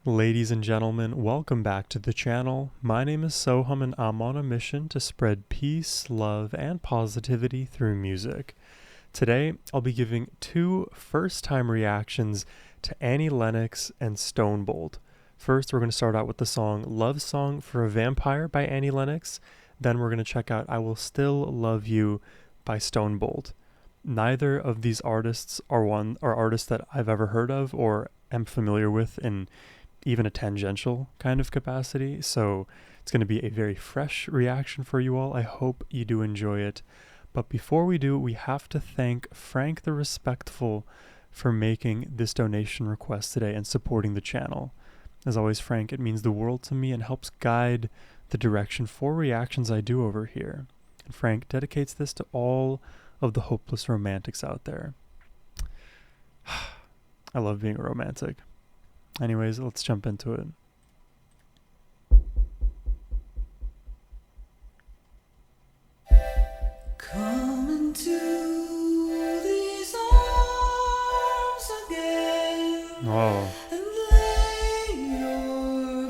Ladies and gentlemen, welcome back to the channel. My name is Sohum and I'm on a mission to spread peace, love, and positivity through music. Today, I'll be giving two first-time reactions to Annie Lennox and Stonebolt. First, we're going to start out with the song Love Song for a Vampire by Annie Lennox. Then we're going to check out I Will Still Love You by Stonebolt. Neither of these artists are artists that I've ever heard of or am familiar with in even a tangential kind of capacity, so it's going to be a very fresh reaction for you all. I hope you do enjoy it. But before we do, we have to thank Frank the Respectful for making this donation request today and supporting the channel. As always, Frank, it means the world to me and helps guide the direction for reactions I do over here. And Frank dedicates this to all of the hopeless romantics out there. I love being a romantic. Anyways, let's jump into it. Come into these arms again. Whoa. And lay your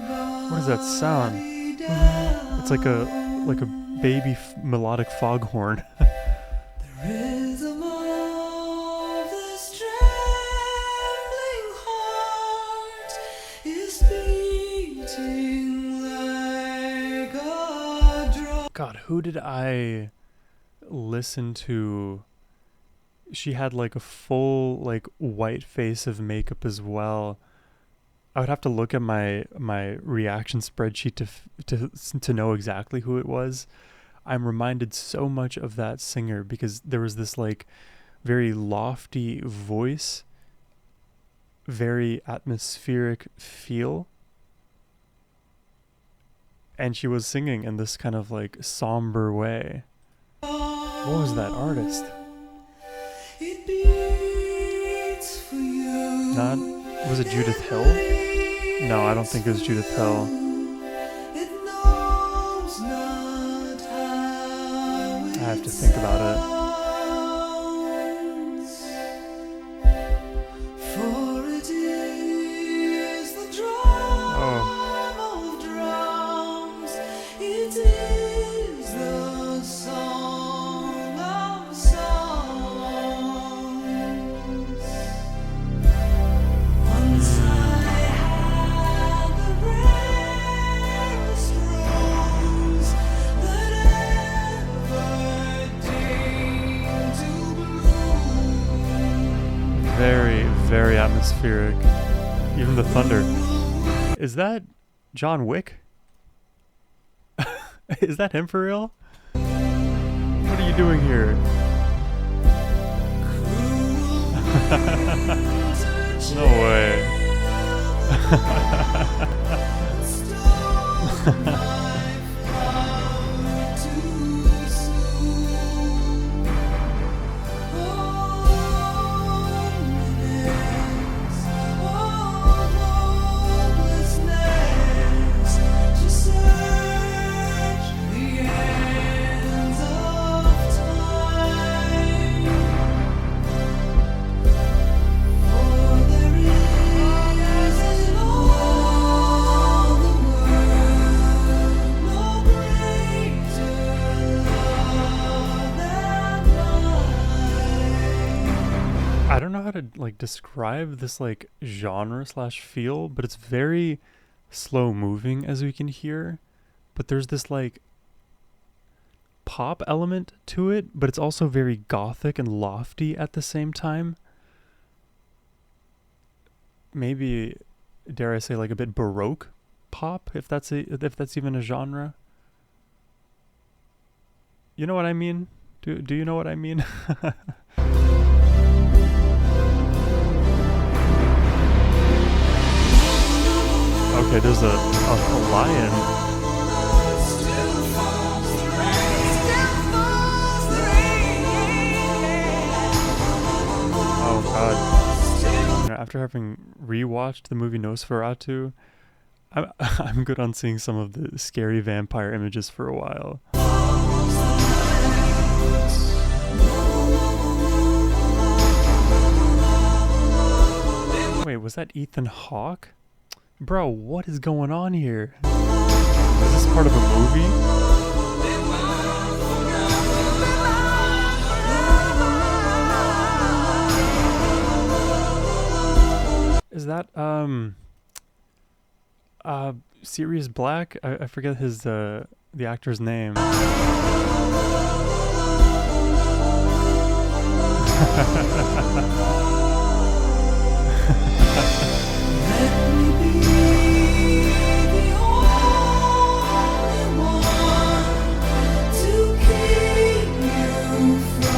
What is that sound? body down. It's like a baby melodic foghorn. The rhythm of this trembling heart is beating like a drum. God, who did I listen to? She had like a full like white face of makeup as well. I would have to look at my reaction spreadsheet to know exactly who it was. I'm reminded so much of that singer because there was this like very lofty voice, very atmospheric feel, and she was singing in this kind of like somber way. What was that artist? It beats for you. Not, was it Judith Hill? No, I don't think it was Judith Hill. It knows not how I have to think about it. For it is the drum of drums. It is the song of songs. Once I had the rarest rose that ever deigned to bloom. Very, very atmospheric. Even the thunder. Is that John Wick? Is that him for real? What are you doing here? No way. I don't know how to like describe this like genre slash feel, but it's very slow moving as we can hear. But there's this like pop element to it, but it's also very gothic and lofty at the same time. Maybe, dare I say, like a bit baroque pop, if that's even a genre. You know what I mean? Do you know what I mean? Okay, there's a lion. Oh god. You know, after having rewatched the movie Nosferatu, I'm good on seeing some of the scary vampire images for a while. Wait, was that Ethan Hawke? Bro, what is going on here? Is this part of a movie? Is that Sirius Black? I forget his the actor's name. Let me be the only one to keep you from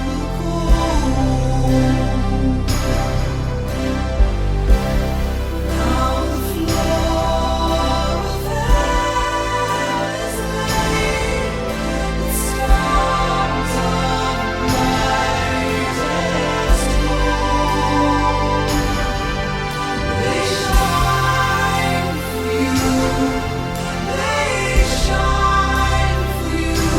the cold. Now the floor of hell is laid with stars of brightest gold. They shine for you. They shine for you.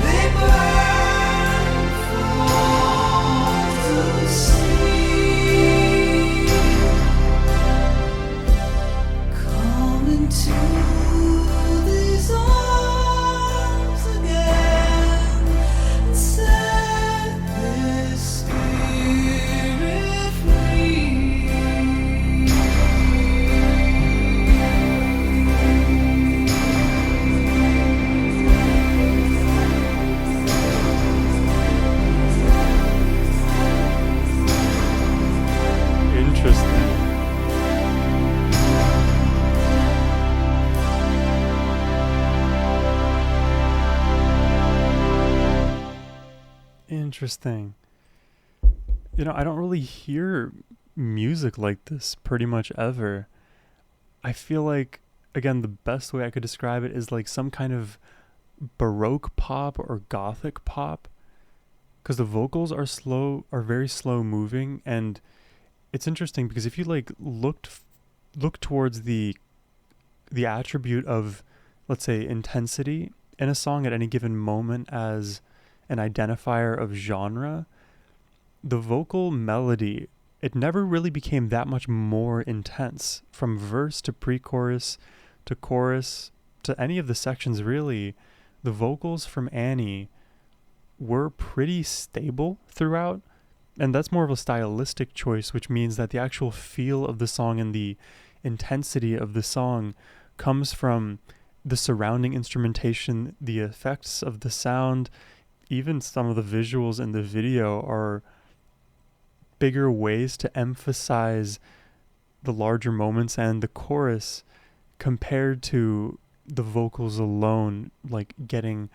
They burn for all to see. Come into these arms again and set this spirit free. Interesting. Interesting. You know, I don't really hear music like this pretty much ever. I feel like, again, the best way I could describe it is like some kind of Baroque pop or Gothic pop. Because the vocals are slow, are very slow moving, and it's interesting because if you like look towards the attribute of, let's say, intensity in a song at any given moment as an identifier of genre, the vocal melody, it never really became that much more intense from verse to pre-chorus to chorus to any of the sections really. The vocals from Annie were pretty stable throughout, and that's more of a stylistic choice, which means that the actual feel of the song and the intensity of the song comes from the surrounding instrumentation, the effects of the sound. Even some of the visuals in the video are bigger ways to emphasize the larger moments and the chorus compared to the vocals alone, like getting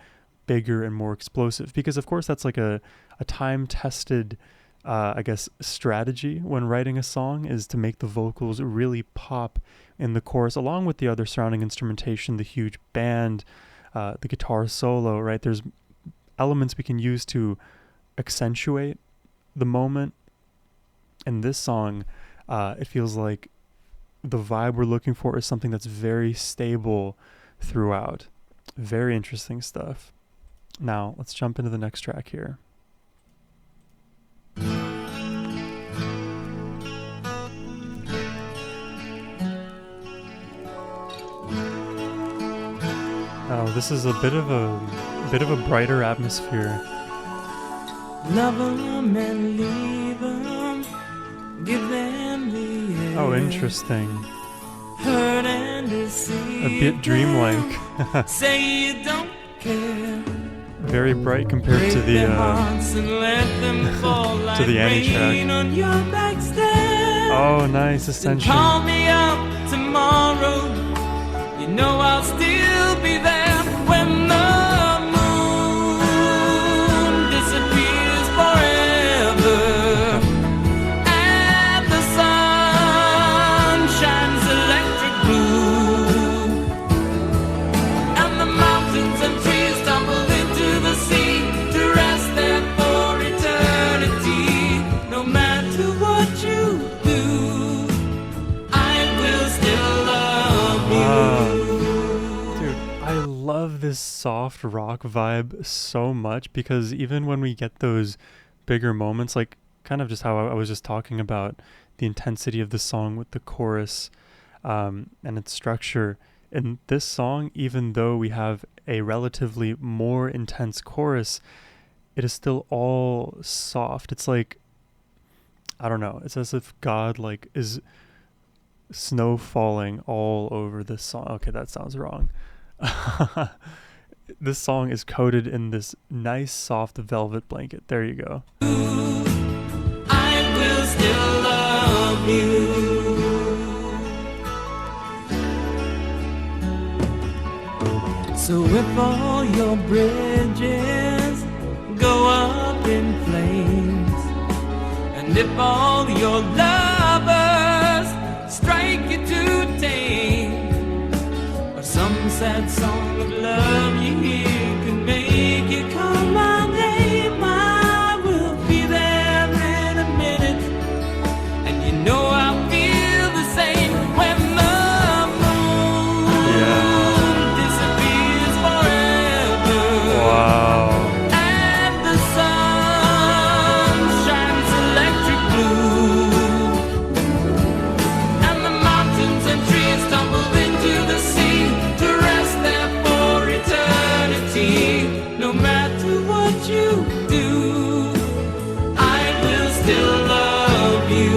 bigger and more explosive. Because of course that's like a time-tested I guess strategy when writing a song, is to make the vocals really pop in the chorus along with the other surrounding instrumentation, the huge band, the guitar solo, right? There's elements we can use to accentuate the moment. In this song, it feels like the vibe we're looking for is something that's very stable throughout. Very interesting stuff. Now, let's jump into the next track here. Oh, this is a bit of a brighter atmosphere. Love 'em and leave 'em, give them the air. Oh, interesting. Hurt and deceive A bit dreamlike. them. Say you don't care. Very bright compared to Break their the hearts and let them fall like to the Annie rain track. on your back stairs. Oh, nice Then ascension. call me up tomorrow. You know I'll still be there when the moon disappears forever and the sun shines electric blue and the mountains and trees tumble into the sea to rest there for eternity. No matter what you do, I will still love you. Dude, I love this soft rock vibe so much, because even when we get those bigger moments, like kind of just how I was just talking about the intensity of the song with the chorus and its structure. In this song, even though we have a relatively more intense chorus, it is still all soft. It's like, I don't know, it's as if God like is snow falling all over this song. Okay, that sounds wrong. This song is coated in this nice soft velvet blanket. There you go. I will still love you. So if all your bridges go up in flames, and if all your lovers strike you to tame, or some sad song of love you hear can make you call my name, I will be there in a minute, and you know I'll feel the same when the moon disappears forever. Wow. And the sun shines electric blue, and the mountains and trees tumble into the sea to rest there for eternity. No matter what you do, I will still love you.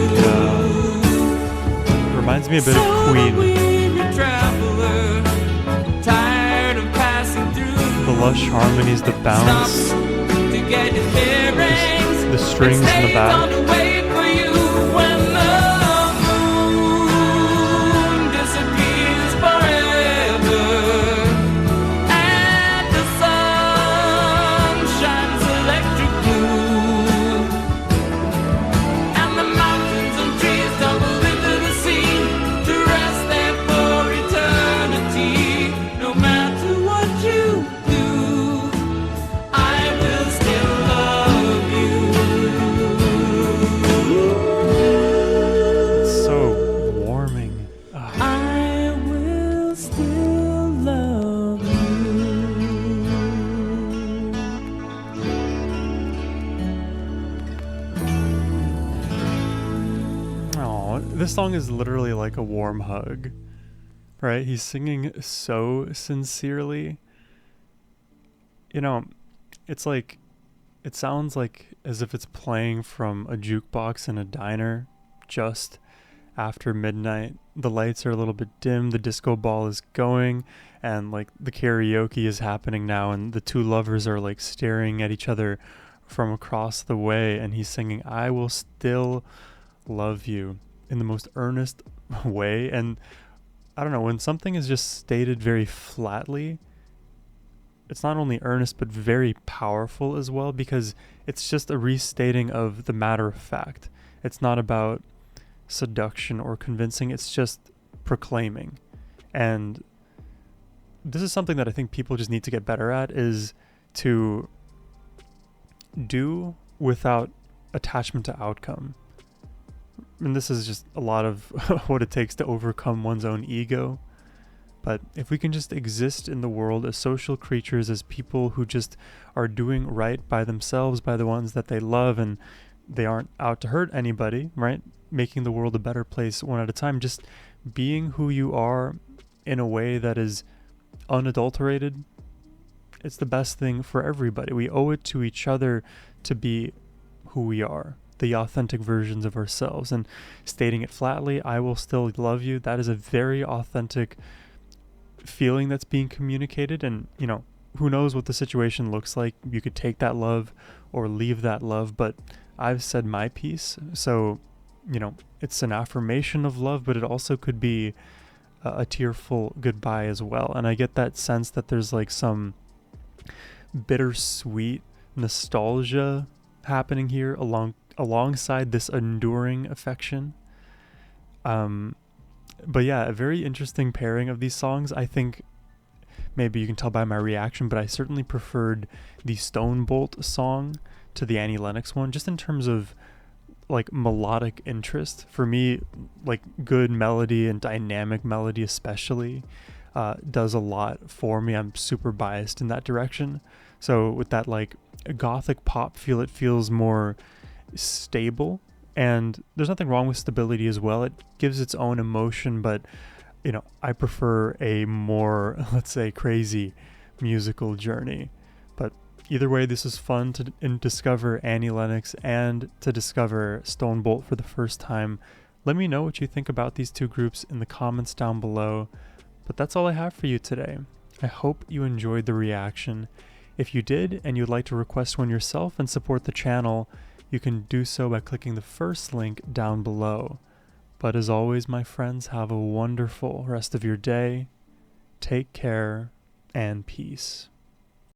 Reminds me a bit So of Queen. weary traveler, tired of passing through, The lush harmonies, the bounce, stops to get his bearings, the strings in the stays back. on the way for you when the moon disappears forever, and the sun shines electric blue, and the mountains and trees tumble into the sea to rest there for eternity. No matter what you do, I will still love you. It's so warming. I will still love you. Oh, this song is literally like a warm hug, right? He's singing so sincerely. You know, it's like, it sounds like as if it's playing from a jukebox in a diner just after midnight. The lights are a little bit dim, the disco ball is going, and like the karaoke is happening now, and the two lovers are like staring at each other from across the way, and he's singing, I will still love you, in the most earnest way. And I don't know, when something is just stated very flatly, it's not only earnest but very powerful as well, because it's just a restating of the matter of fact. It's not about seduction or convincing, it's just proclaiming. And this is something that I think people just need to get better at, is to do without attachment to outcome. And this is just a lot of what it takes to overcome one's own ego. But if we can just exist in the world as social creatures, as people who just are doing right by themselves, by the ones that they love, and they aren't out to hurt anybody, right? Making the world a better place one at a time, just being who you are in a way that is unadulterated, it's the best thing for everybody. We owe it to each other to be who we are, the authentic versions of ourselves. And stating it flatly, I will still love you, that is a very authentic feeling that's being communicated. And you know, who knows what the situation looks like. You could take that love or leave that love, but I've said my piece. So you know, it's an affirmation of love, but it also could be a tearful goodbye as well. And I get that sense that there's like some bittersweet nostalgia happening here alongside this enduring affection. But yeah, a very interesting pairing of these songs. I think maybe you can tell by my reaction, but I certainly preferred the Stonebolt song to the Annie Lennox one, just in terms of like melodic interest. For me, like good melody and dynamic melody especially does a lot for me. I'm super biased in that direction. So with that like gothic pop feel, it feels more stable And there's nothing wrong with stability as well. It gives its own emotion, but I prefer a more, let's say, crazy musical journey. But either way, this is fun to discover Annie Lennox and to discover Stonebolt for the first time. Let me know what you think about these two groups in the comments down below. But that's all I have for you today. I hope you enjoyed the reaction. If you did and you'd like to request one yourself and support the channel, you can do so by clicking the first link down below. But as always, my friends, have a wonderful rest of your day. Take care and peace.